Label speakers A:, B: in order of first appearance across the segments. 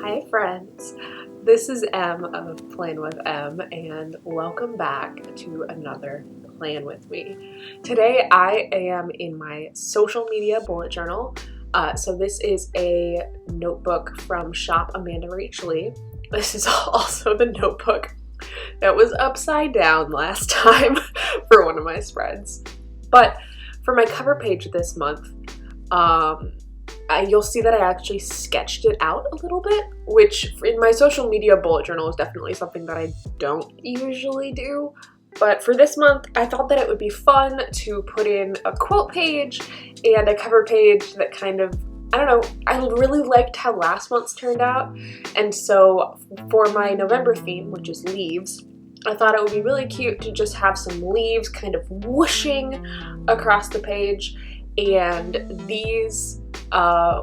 A: Hi friends, this is Em of Plan with Em and welcome back to another Plan With Me. Today I am in my social media bullet journal. So this is a notebook from Shop Amanda Rach Lee. This is also the notebook that was upside down last time for one of my spreads. But for my cover page this month, you'll see that I actually sketched it out a little bit, which in my social media bullet journal is definitely something that I don't usually do. But for this month, I thought that it would be fun to put in a quote page and a cover page that kind of, I don't know, I really liked how last month's turned out. And so for my November theme, which is leaves, I thought it would be really cute to just have some leaves kind of whooshing across the page. And these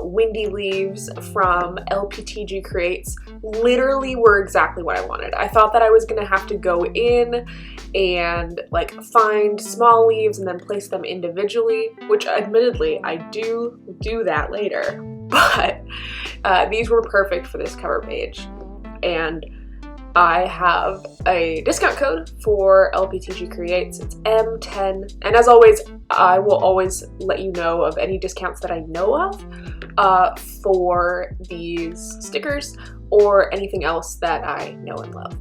A: windy leaves from LPTG Creates literally were exactly what I wanted. I thought that I was gonna have to go in and like find small leaves and then place them individually, which admittedly I do that later, but these were perfect for this cover page. And I have a discount code for LPTG Creates. It's M10. And as always, I will always let you know of any discounts that I know of for these stickers or anything else that I know and love.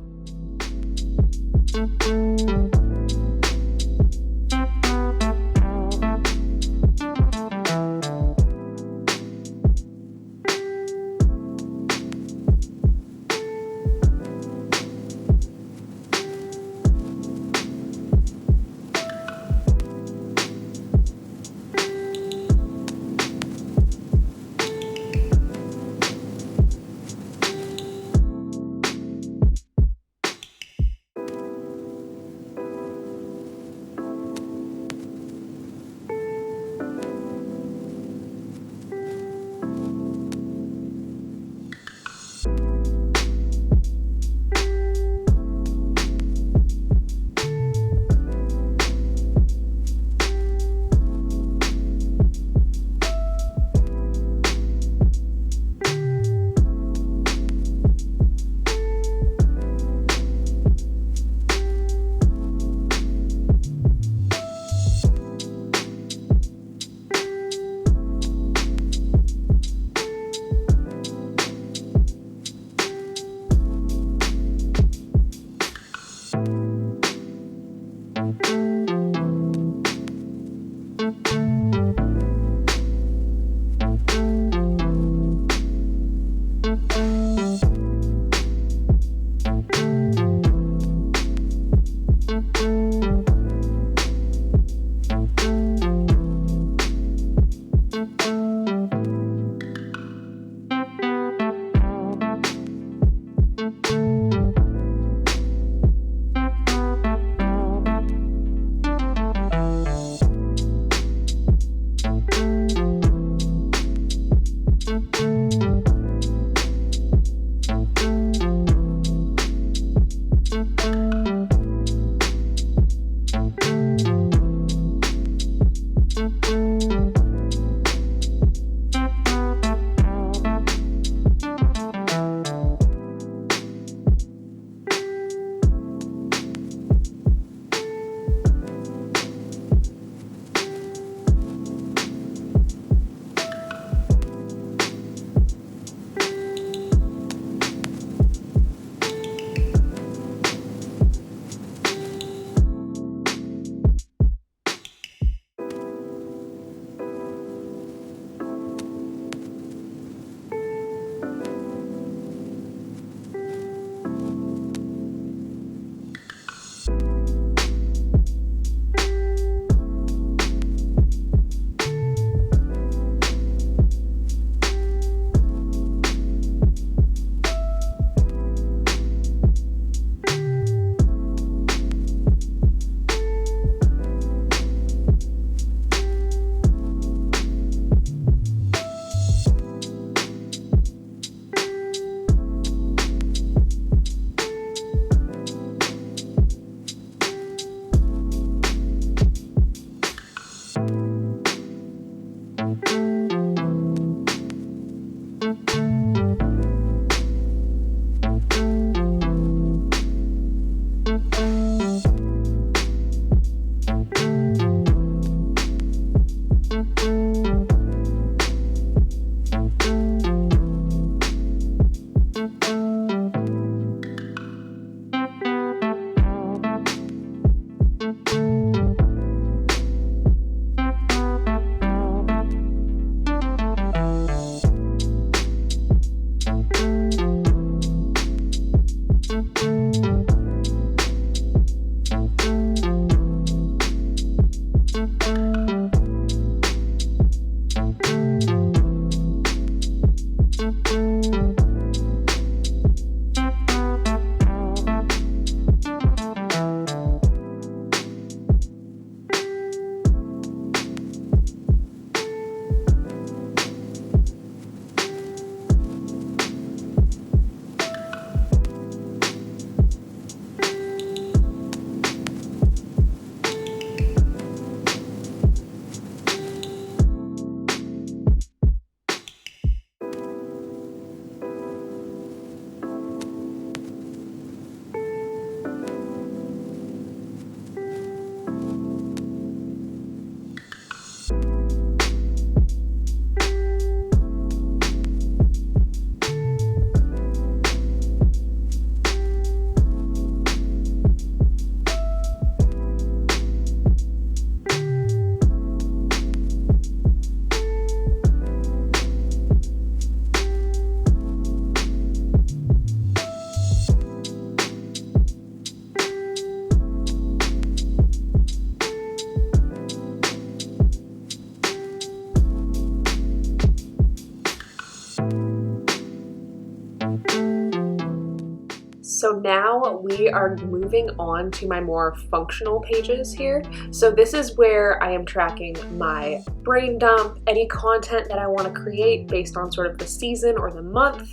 A: So now we are moving on to my more functional pages here. So this is where I am tracking my brain dump, any content that I want to create based on sort of the season or the month,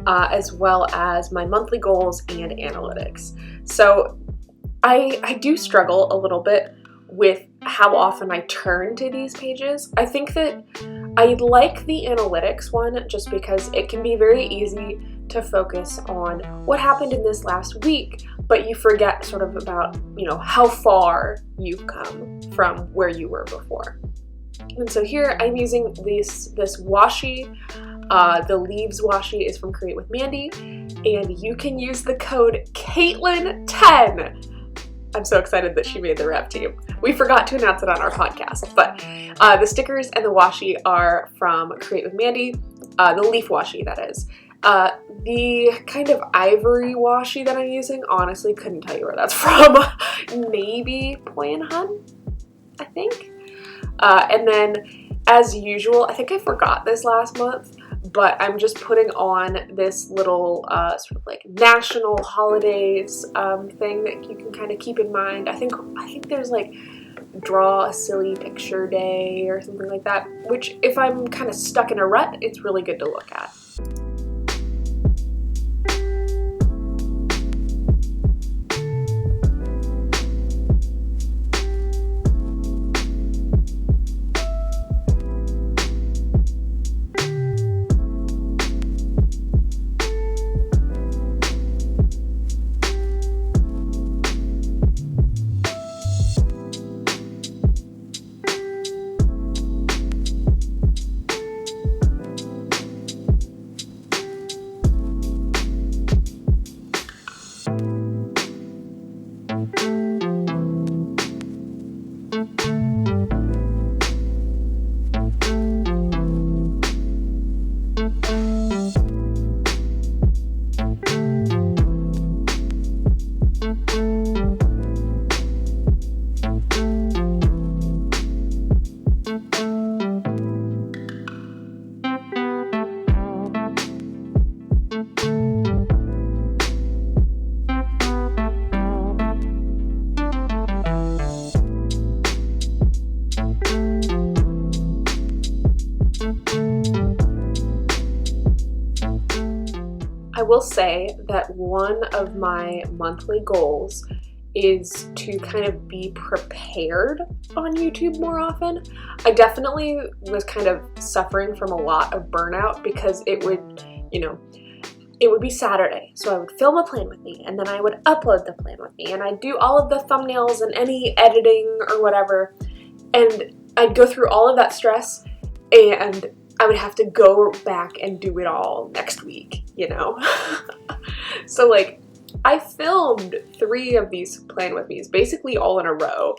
A: as well as my monthly goals and analytics. So I do struggle a little bit with how often I turn to these pages. I think that I like the analytics one just because it can be very easy to focus on what happened in this last week, but you forget sort of about, how far you've come from where you were before. And so here I'm using this washi. The Leaves washi is from Create with Mandy, and you can use the code Caitlin10. I'm so excited that she made the rep team. We forgot to announce it on our podcast, but the stickers and the washi are from Create with Mandy, the leaf washi, that is. The kind of ivory washi that I'm using, honestly, couldn't tell you where that's from. Maybe Plan Hun, I think. And then, as usual, I think I forgot this last month, but I'm just putting on this little sort of like national holidays thing that you can kind of keep in mind. I think there's like draw a silly picture day or something like that, which if I'm kind of stuck in a rut, it's really good to look at. I will say that one of my monthly goals is to kind of be prepared on YouTube more often. I definitely was kind of suffering from a lot of burnout because it would be Saturday, so I would film a plan with me, and then I would upload the plan with me, and I'd do all of the thumbnails and any editing or whatever, and I'd go through all of that stress, and I would have to go back and do it all next week, So like, I filmed 3 of these plan with me's basically all in a row.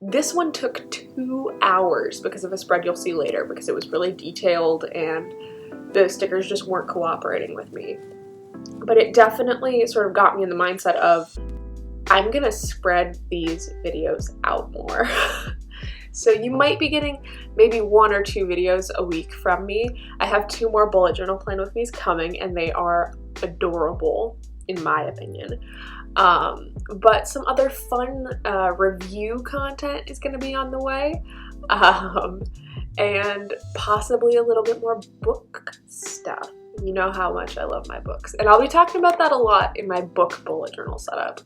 A: This one took 2 hours because of a spread you'll see later, because it was really detailed and the stickers just weren't cooperating with me. But it definitely sort of got me in the mindset of, I'm gonna spread these videos out more. So you might be getting maybe 1 or 2 videos a week from me. I have 2 more bullet journal plan with me's coming, and they are adorable, in my opinion. But some other fun review content is gonna be on the way. And possibly a little bit more book stuff. You know how much I love my books. And I'll be talking about that a lot in my book bullet journal setup.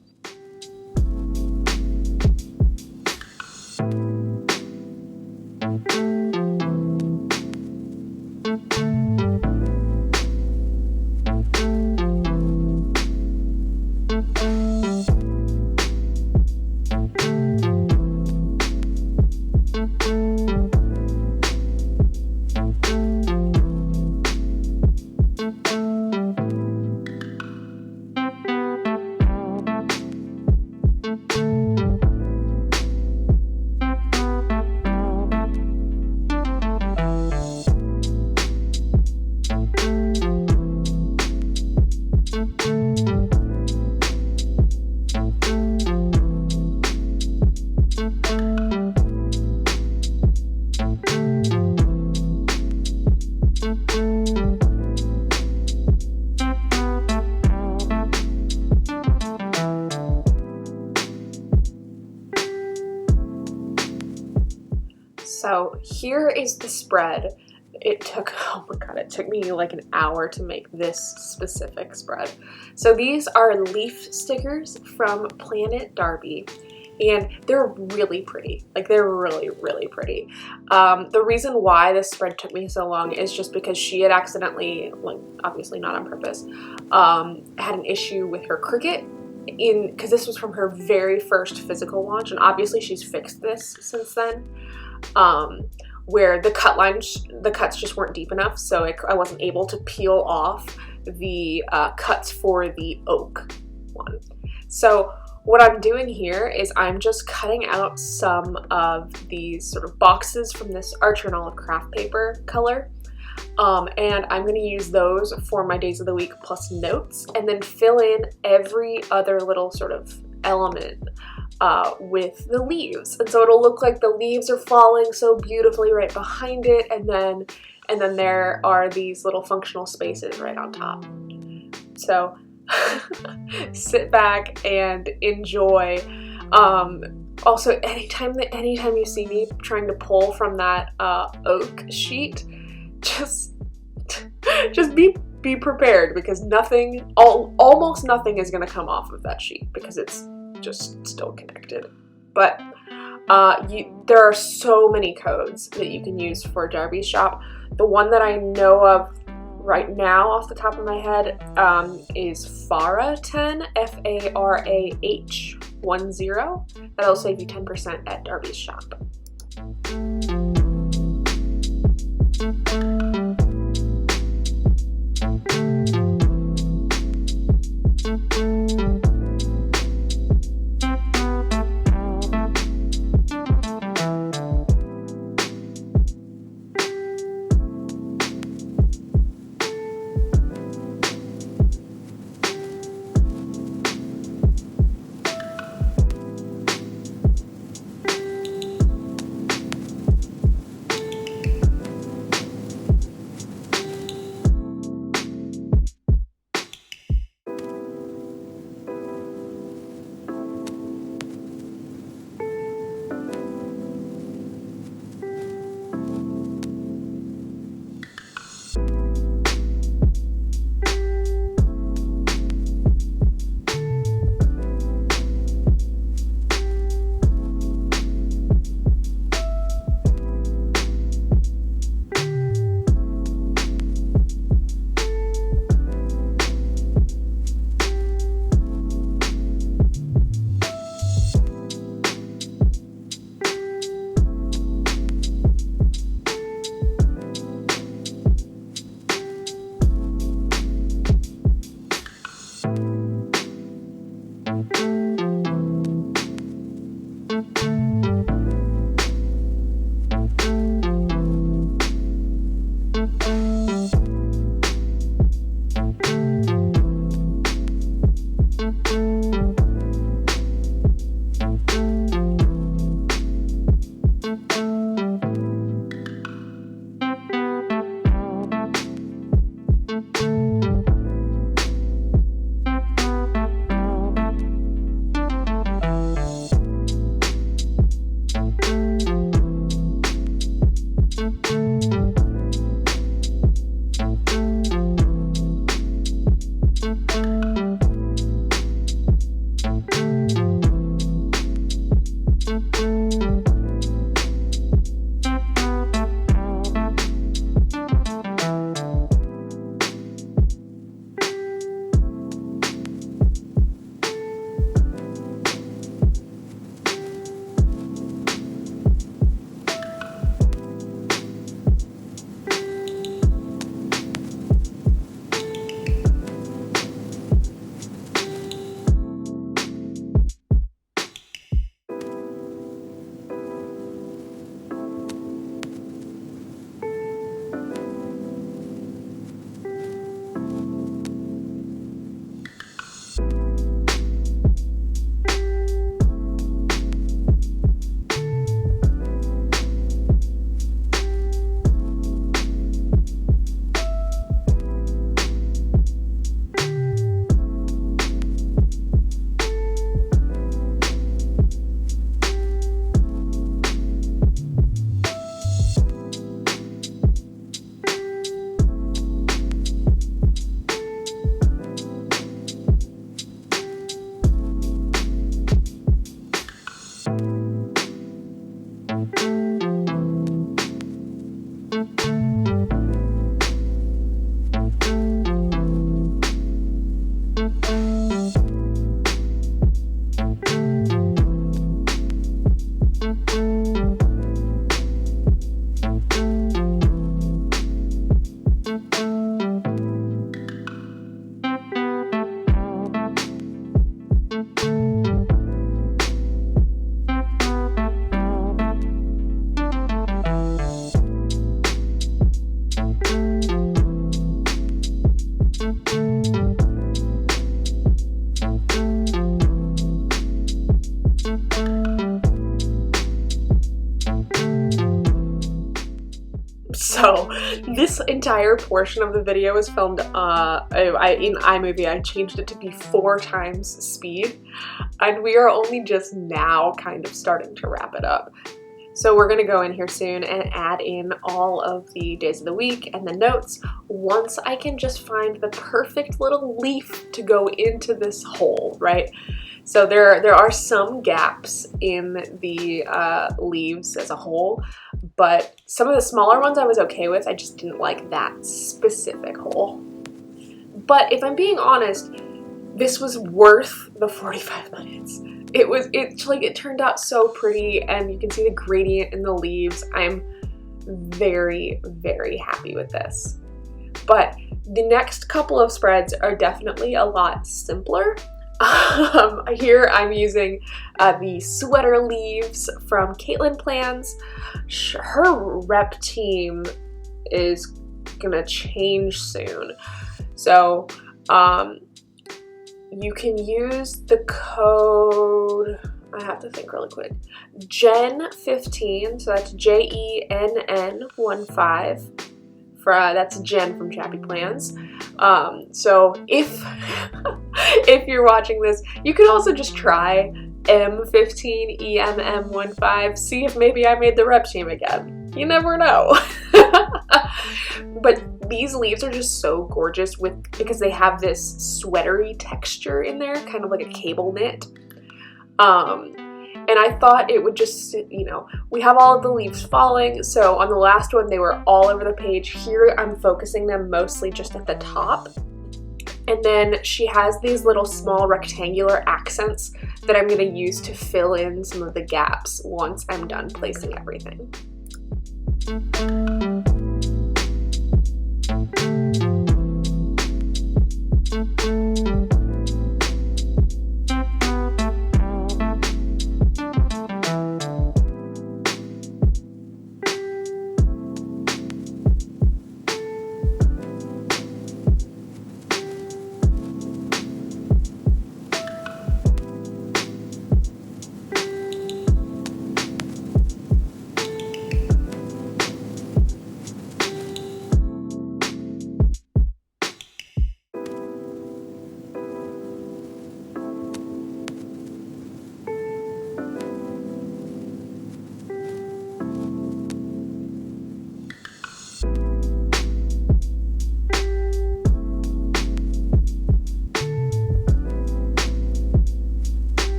A: So here is the spread. It took, oh my god, it took me like an hour to make this specific spread. So these are leaf stickers from Planet Darby, and they're really pretty. Like, they're really, really pretty. The reason why this spread took me so long is just because she had accidentally, like, obviously not on purpose, had an issue with her Cricut, because this was from her very first physical launch, and obviously she's fixed this since then, where the cuts just weren't deep enough, so I wasn't able to peel off the cuts for the oak one. So what I'm doing here is I'm just cutting out some of these sort of boxes from this Archer and Olive craft paper color, and I'm going to use those for my days of the week plus notes, and then fill in every other little sort of element with the leaves. And so it'll look like the leaves are falling so beautifully right behind it, and then there are these little functional spaces right on top. So sit back and enjoy. Also, anytime you see me trying to pull from that oak sheet, just be prepared, because almost nothing is going to come off of that sheet because it's just still connected. But there are so many codes that you can use for Darby's shop. The one that I know of right now off the top of my head is FARAH10, FARAH10. That'll save you 10% at Darby's shop. So this entire portion of the video was filmed in iMovie. I changed it to be 4 times speed, and we are only just now kind of starting to wrap it up. So we're gonna go in here soon and add in all of the days of the week and the notes once I can just find the perfect little leaf to go into this hole, right? So there are some gaps in the leaves as a whole, but some of the smaller ones I was okay with. I just didn't like that specific hole. But if I'm being honest, this was worth the 45 minutes. It turned out so pretty, and you can see the gradient in the leaves. I'm very, very happy with this. But the next couple of spreads are definitely a lot simpler. Here I'm using the sweater leaves from Caitlin Plans. Her rep team is gonna change soon. So you can use the code, I have to think really quick, Jen15, so that's JENN15. That's Jen from Chappy Plans. So if if you're watching this, you can also just try M15EMM15, see if maybe I made the rep team again. You never know. But these leaves are just so gorgeous because they have this sweatery texture in there, kind of like a cable knit. And I thought it would just, we have all of the leaves falling, so on the last one they were all over the page. Here I'm focusing them mostly just at the top. And then she has these little small rectangular accents that I'm going to use to fill in some of the gaps once I'm done placing everything.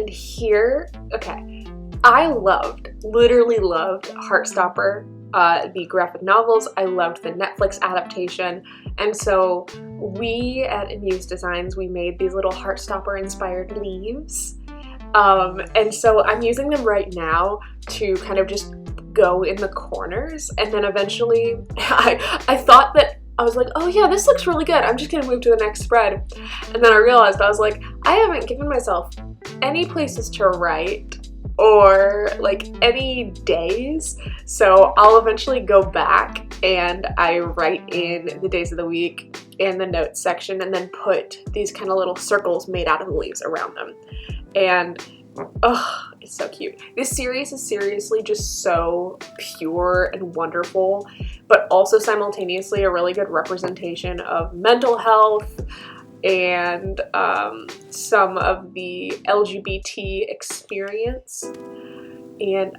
A: Here, okay, I literally loved Heartstopper, the graphic novels. I loved the Netflix adaptation, and so we at Amuse Designs, we made these little Heartstopper inspired leaves, and so I'm using them right now to kind of just go in the corners, and then eventually I thought that I was like, oh yeah, this looks really good, I'm just gonna move to the next spread. And then I realized, I was like, I haven't given myself any places to write or like any days, so I'll eventually go back and I write in the days of the week in the notes section and then put these kind of little circles made out of the leaves around them. And oh, it's so cute. This series is seriously just so pure and wonderful, but also simultaneously a really good representation of mental health and some of the LGBT experience. And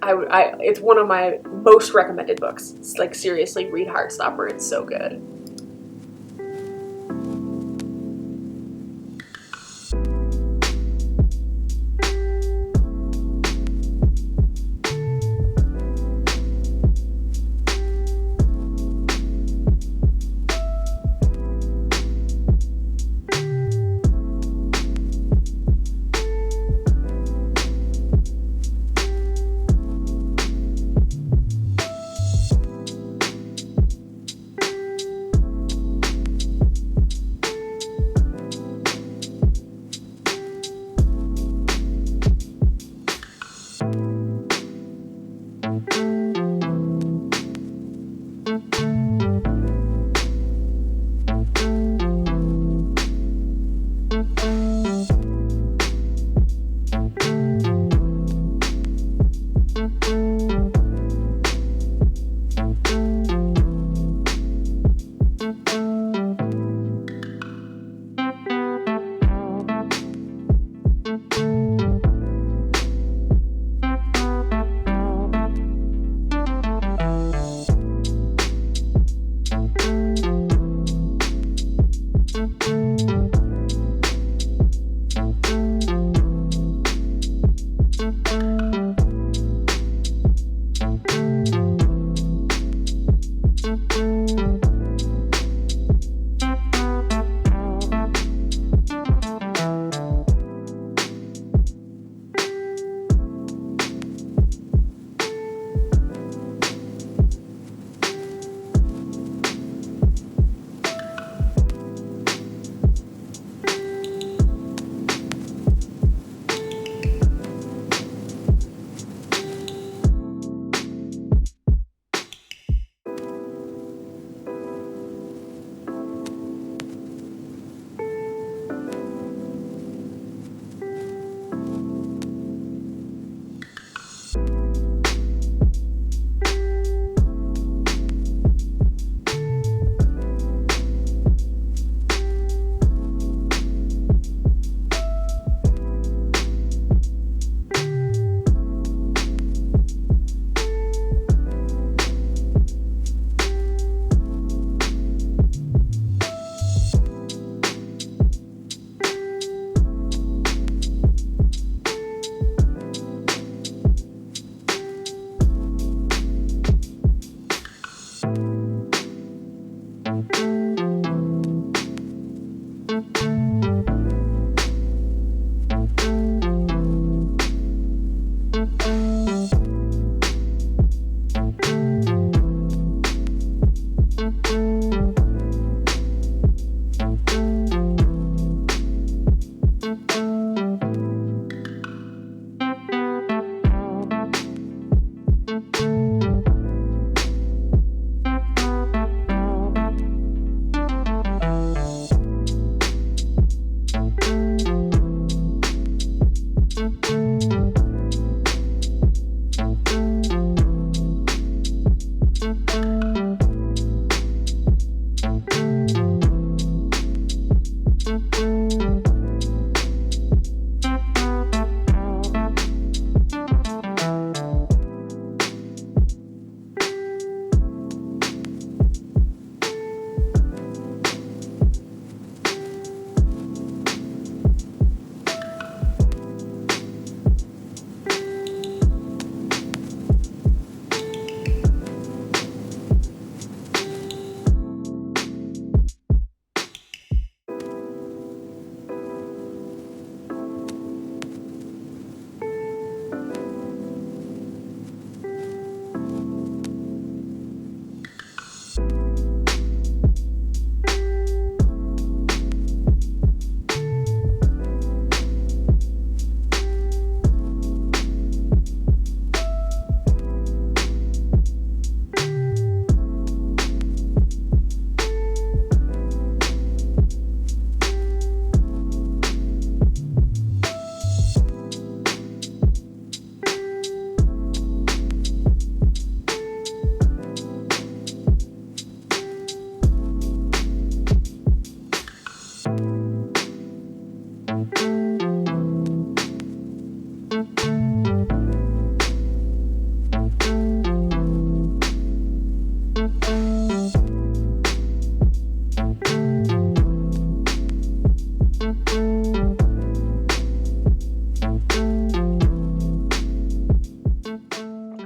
A: it's one of my most recommended books. It's like, seriously, read Heartstopper. It's so good.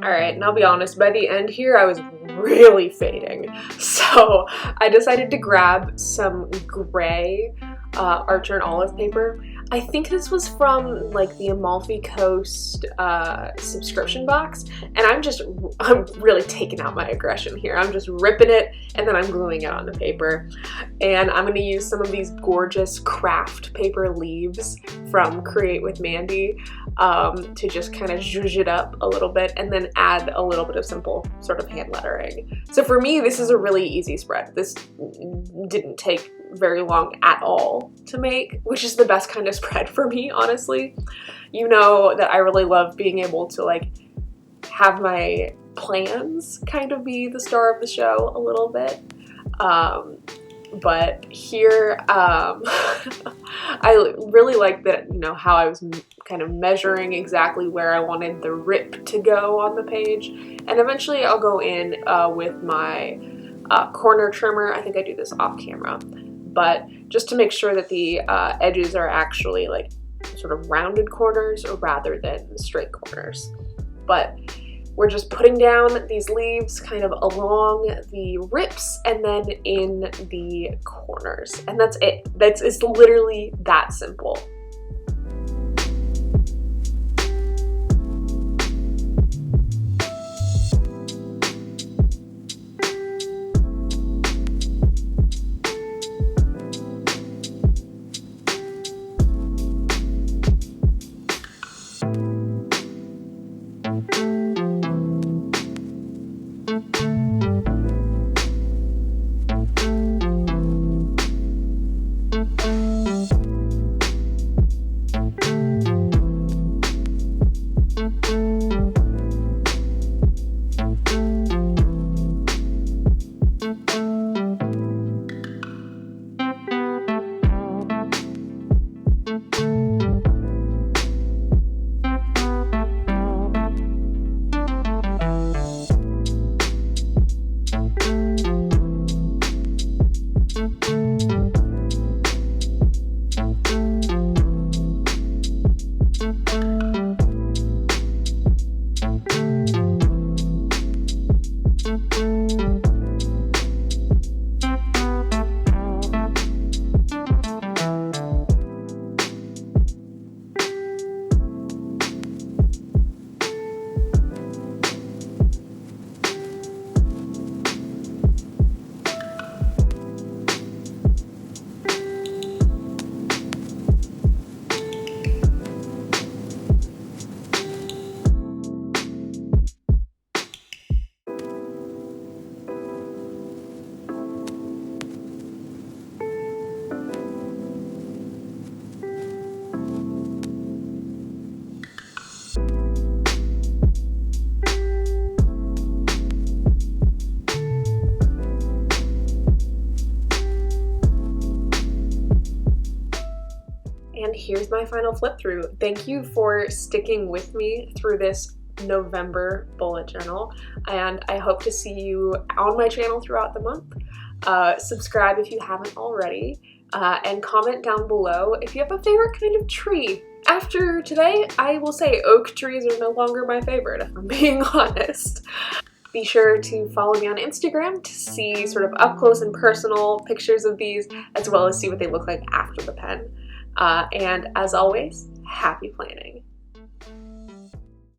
A: Alright, and I'll be honest, by the end here I was really fading. So I decided to grab some gray Archer and Olive paper. I think this was from like the Amalfi Coast subscription box, and I'm really taking out my aggression here. I'm just ripping it and then I'm gluing it onto paper. And I'm going to use some of these gorgeous craft paper leaves from Create with Mandy to just kind of zhuzh it up a little bit and then add a little bit of simple sort of hand lettering. So for me, this is a really easy spread. This didn't take very long at all to make, which is the best kind of spread for me, honestly. You know that I really love being able to like have my plans kind of be the star of the show a little bit. But here, I really like that, you know, how I was kind of measuring exactly where I wanted the rip to go on the page. And eventually I'll go in with my corner trimmer. I think I do this off camera, but just to make sure that the edges are actually like sort of rounded corners rather than straight corners. But we're just putting down these leaves kind of along the rips and then in the corners. And that's it. It's literally that simple. And here's my final flip through. Thank you for sticking with me through this November bullet journal, and I hope to see you on my channel throughout the month. Subscribe if you haven't already, and comment down below if you have a favorite kind of tree. After today, I will say oak trees are no longer my favorite, if I'm being honest. Be sure to follow me on Instagram to see sort of up close and personal pictures of these, as well as see what they look like after the pen. And as always, happy planning.